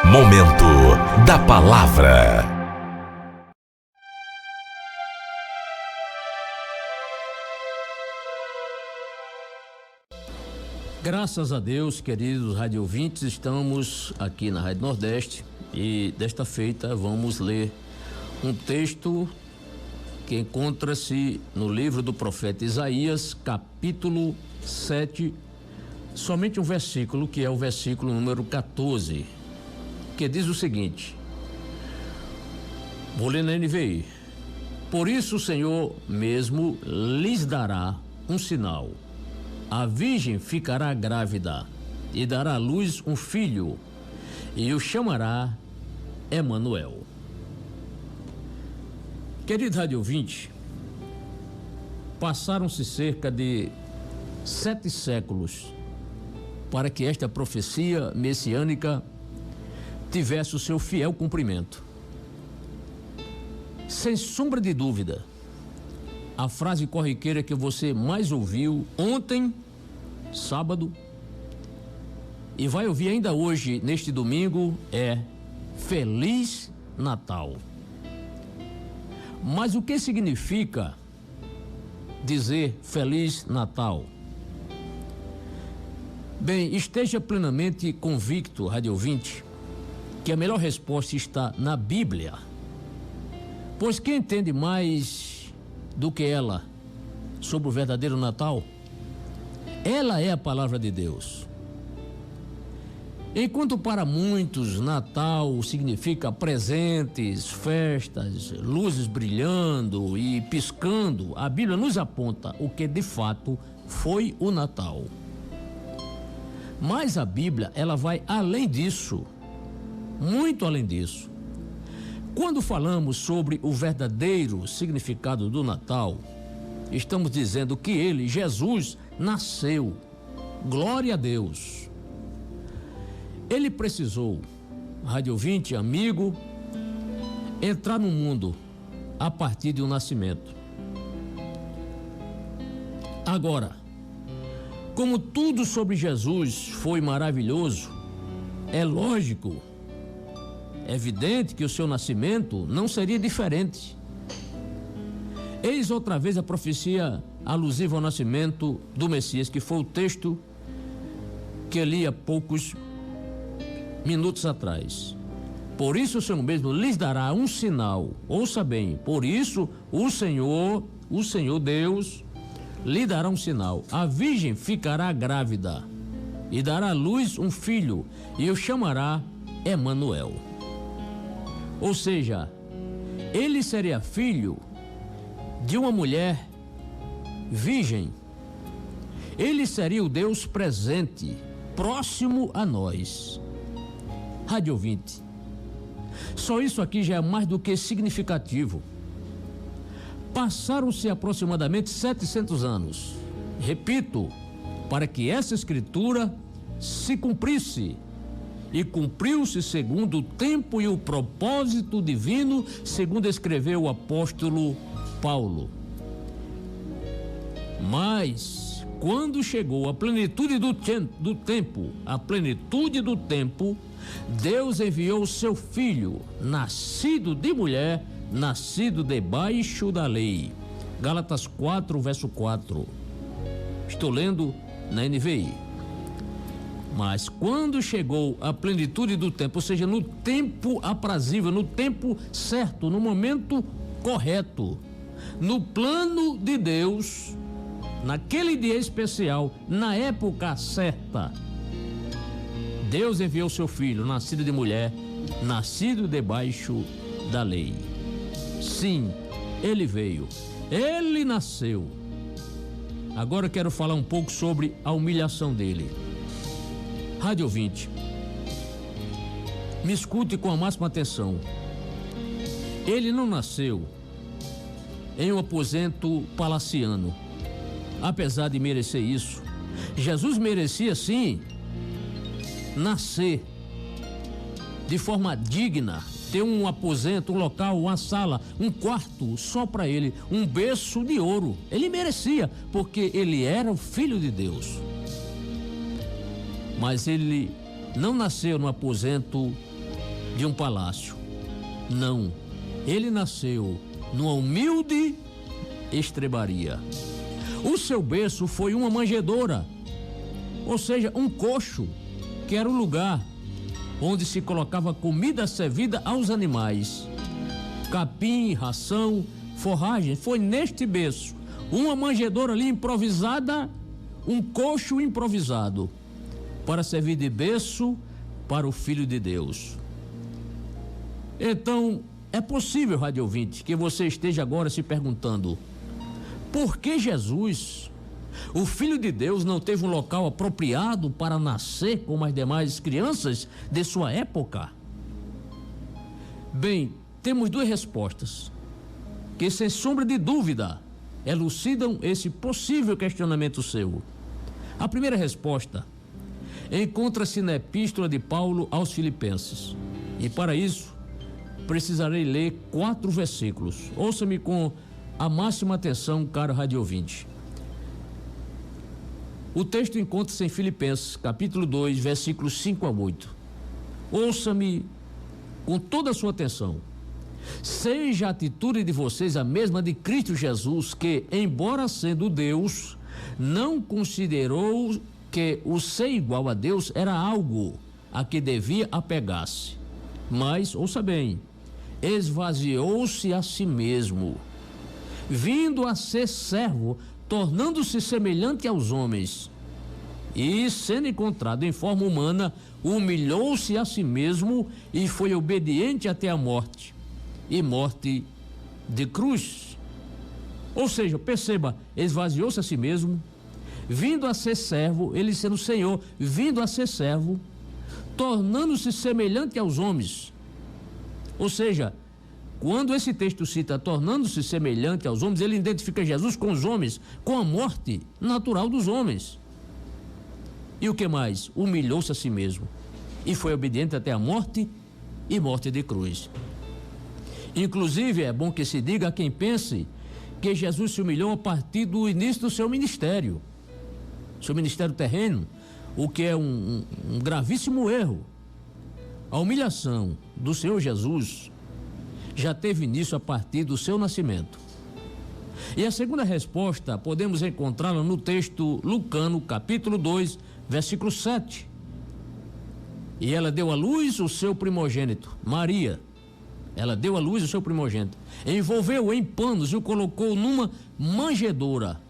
Momento da Palavra. Graças a Deus, queridos rádio ouvintes, estamos aqui na Rádio Nordeste e desta feita vamos ler um texto que encontra-se no livro do profeta Isaías, capítulo 7, somente um versículo, que é o versículo número 14, que diz o seguinte, vou ler na NVI: por isso o Senhor mesmo lhes dará um sinal. A virgem ficará grávida e dará à luz um filho e o chamará Emanuel. Querido rádio ouvinte, passaram-se cerca de 7 séculos para que esta profecia messiânica tivesse o seu fiel cumprimento. Sem sombra de dúvida, a frase corriqueira que você mais ouviu ontem, sábado, e vai ouvir ainda hoje, neste domingo, é Feliz Natal. Mas o que significa dizer Feliz Natal? Bem, esteja plenamente convicto, rádio ouvinte, que a melhor resposta está na Bíblia, pois quem entende mais do que ela sobre o verdadeiro Natal? Ela é a palavra de Deus. Enquanto para muitos Natal significa presentes, festas, luzes brilhando e piscando, a Bíblia nos aponta o que de fato foi o Natal. Mas a Bíblia, ela vai além disso, muito além disso. Quando falamos sobre o verdadeiro significado do Natal, estamos dizendo que ele, Jesus, nasceu. Glória a Deus. Ele precisou, rádio ouvinte, amigo, entrar no mundo a partir de um nascimento. Agora, como tudo sobre Jesus foi maravilhoso, é lógico, é evidente que o seu nascimento não seria diferente. Eis outra vez a profecia alusiva ao nascimento do Messias, que foi o texto que li há poucos minutos atrás. Por isso o Senhor mesmo lhes dará um sinal. Ouça bem, por isso o Senhor Deus, lhe dará um sinal. A virgem ficará grávida e dará à luz um filho e o chamará Emanuel. Ou seja, ele seria filho de uma mulher virgem. Ele seria o Deus presente, próximo a nós. Rádio ouvinte, só isso aqui já é mais do que significativo. Passaram-se aproximadamente 700 anos, repito, para que essa escritura se cumprisse. E cumpriu-se segundo o tempo e o propósito divino, segundo escreveu o apóstolo Paulo. Mas, quando chegou a plenitude do tempo, Deus enviou o seu filho, nascido de mulher, nascido debaixo da lei. Gálatas 4, verso 4. Estou lendo na NVI. Mas quando chegou a plenitude do tempo, ou seja, no tempo aprazível, no tempo certo, no momento correto, no plano de Deus, naquele dia especial, na época certa, Deus enviou seu filho, nascido de mulher, nascido debaixo da lei. Sim, ele veio, ele nasceu. Agora eu quero falar um pouco sobre a humilhação dele. Rádio ouvinte, me escute com a máxima atenção. Ele não nasceu em um aposento palaciano, apesar de merecer isso. Jesus merecia sim nascer de forma digna, ter um aposento, um local, uma sala, um quarto só para ele, um berço de ouro. Ele merecia, porque ele era o Filho de Deus. Mas ele não nasceu no aposento de um palácio. Não, ele nasceu numa humilde estrebaria. O seu berço foi uma manjedoura, ou seja, um coxo, que era o lugar onde se colocava comida servida aos animais. Capim, ração, forragem, foi neste berço, uma manjedoura ali improvisada, um coxo improvisado, para servir de berço para o Filho de Deus. Então, é possível, rádio ouvinte, que você esteja agora se perguntando: por que Jesus, o Filho de Deus, não teve um local apropriado para nascer como as demais crianças de sua época? Bem, temos duas respostas que, sem sombra de dúvida, elucidam esse possível questionamento seu. A primeira resposta encontra-se na Epístola de Paulo aos Filipenses. E para isso, precisarei ler 4 versículos. Ouça-me com a máxima atenção, caro rádio ouvinte. O texto encontra-se em Filipenses, capítulo 2, versículos 5 a 8. Ouça-me com toda a sua atenção. Seja a atitude de vocês a mesma de Cristo Jesus, que, embora sendo Deus, não considerou que o ser igual a Deus era algo a que devia apegar-se. Mas, ouça bem, esvaziou-se a si mesmo, vindo a ser servo, tornando-se semelhante aos homens, e, sendo encontrado em forma humana, humilhou-se a si mesmo e foi obediente até a morte, e morte de cruz. Ou seja, perceba, esvaziou-se a si mesmo, vindo a ser servo, ele sendo Senhor, vindo a ser servo, tornando-se semelhante aos homens. Ou seja, quando esse texto cita tornando-se semelhante aos homens, ele identifica Jesus com os homens, com a morte natural dos homens. E o que mais? Humilhou-se a si mesmo e foi obediente até a morte e morte de cruz. Inclusive, é bom que se diga a quem pense que Jesus se humilhou a partir do início do seu ministério terreno, o que é um gravíssimo erro. A humilhação do Senhor Jesus já teve início a partir do seu nascimento. E a segunda resposta podemos encontrá-la no texto lucano, capítulo 2, versículo 7. E ela deu à luz o seu primogênito, Maria. Ela deu à luz o seu primogênito, envolveu-o em panos e o colocou numa manjedoura.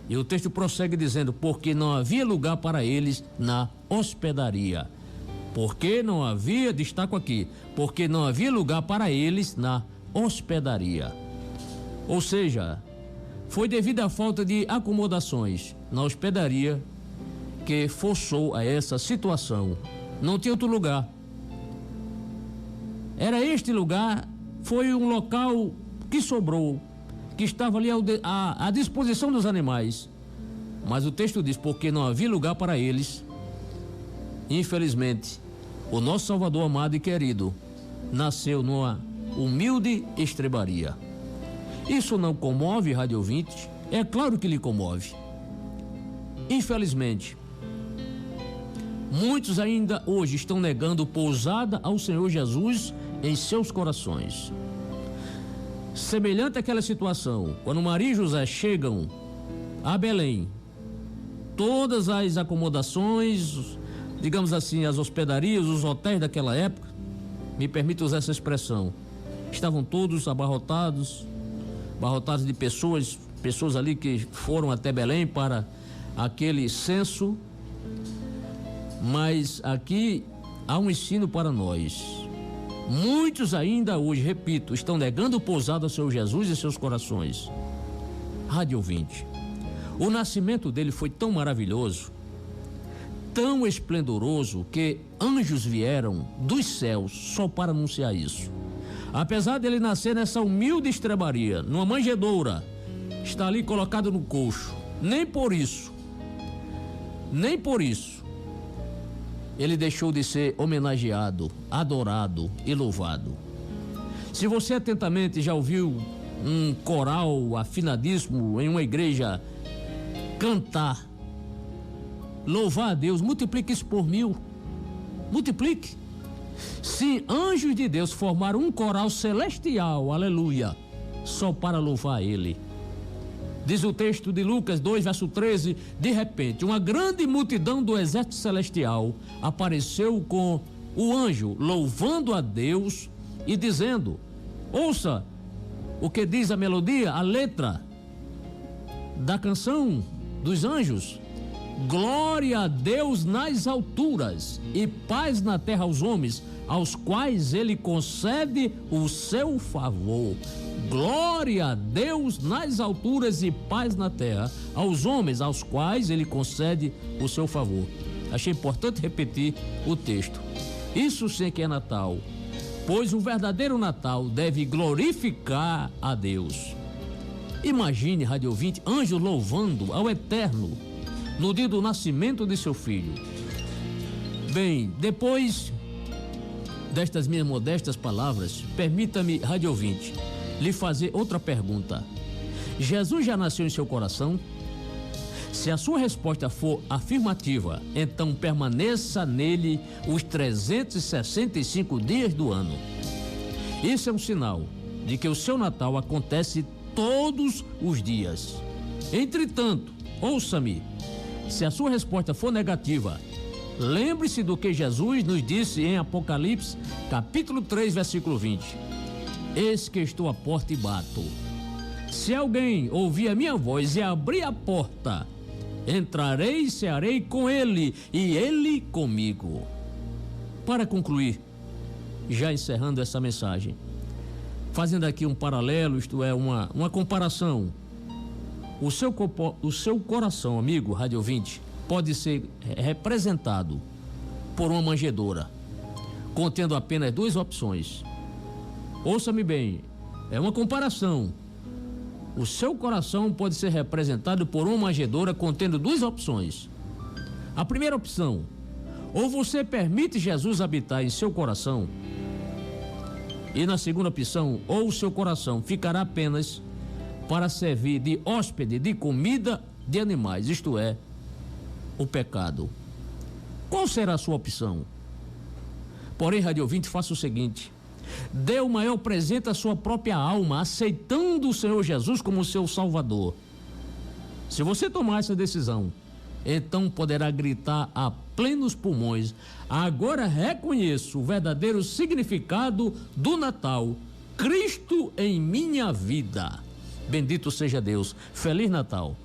E o texto prossegue dizendo: porque não havia lugar para eles na hospedaria. Porque não havia, destaco aqui, porque não havia lugar para eles na hospedaria. Ou seja, foi devido à falta de acomodações na hospedaria que forçou a essa situação. Não tinha outro lugar. Era este lugar, foi um local que sobrou, que estava ali à disposição dos animais. Mas o texto diz: porque não havia lugar para eles. Infelizmente, o nosso Salvador amado e querido nasceu numa humilde estrebaria. Isso não comove, rádio ouvinte? É claro que lhe comove. Infelizmente, muitos ainda hoje estão negando pousada ao Senhor Jesus em seus corações. Semelhante àquela situação, quando Maria e José chegam a Belém, todas as acomodações, digamos assim, as hospedarias, os hotéis daquela época, me permito usar essa expressão, estavam todos abarrotados de pessoas ali que foram até Belém para aquele censo. Mas aqui há um ensino para nós. Muitos ainda hoje, repito, estão negando pousada ao Senhor Jesus em seus corações. Rádio ouvinte, o nascimento dele foi tão maravilhoso, tão esplendoroso, que anjos vieram dos céus só para anunciar isso. Apesar dele nascer nessa humilde estrebaria, numa manjedoura, está ali colocado no coxo, nem por isso, ele deixou de ser homenageado, adorado e louvado. Se você atentamente já ouviu um coral afinadíssimo em uma igreja cantar, louvar a Deus, multiplique isso por 1000. Multiplique. Sim, anjos de Deus formaram um coral celestial, aleluia, só para louvar Ele. Diz o texto de Lucas 2, verso 13, de repente, uma grande multidão do exército celestial apareceu com o anjo, louvando a Deus e dizendo, ouça o que diz a melodia, a letra da canção dos anjos: glória a Deus nas alturas e paz na terra aos homens, aos quais Ele concede o seu favor. Glória a Deus nas alturas e paz na terra aos homens, aos quais Ele concede o seu favor. Achei importante repetir o texto. Isso sim que é Natal, pois o verdadeiro Natal deve glorificar a Deus. Imagine, rádio ouvinte, anjos louvando ao Eterno no dia do nascimento de seu filho. Bem, depois destas minhas modestas palavras, permita-me, rádio ouvinte, lhe fazer outra pergunta. Jesus já nasceu em seu coração? Se a sua resposta for afirmativa, então permaneça nele os 365 dias do ano. Isso é um sinal de que o seu Natal acontece todos os dias. Entretanto, ouça-me, se a sua resposta for negativa, lembre-se do que Jesus nos disse em Apocalipse, capítulo 3, versículo 20. Eis que estou à porta e bato. Se alguém ouvir a minha voz e abrir a porta, entrarei e cearei com ele e ele comigo. Para concluir, já encerrando essa mensagem, fazendo aqui um paralelo, isto é, uma comparação. O seu coração, amigo rádio ouvinte, pode ser representado por uma manjedoura, contendo apenas duas opções. Ouça-me bem, é uma comparação. O seu coração pode ser representado por uma manjedoura contendo duas opções. A primeira opção, ou você permite Jesus habitar em seu coração, e na segunda opção, ou o seu coração ficará apenas para servir de hóspede de comida de animais, isto é, o pecado. Qual será a sua opção? Porém, rádio ouvinte, faça o seguinte: dê o maior presente à sua própria alma, aceitando o Senhor Jesus como seu Salvador. Se você tomar essa decisão, então poderá gritar a plenos pulmões: agora reconheço o verdadeiro significado do Natal, Cristo em minha vida. Bendito seja Deus. Feliz Natal.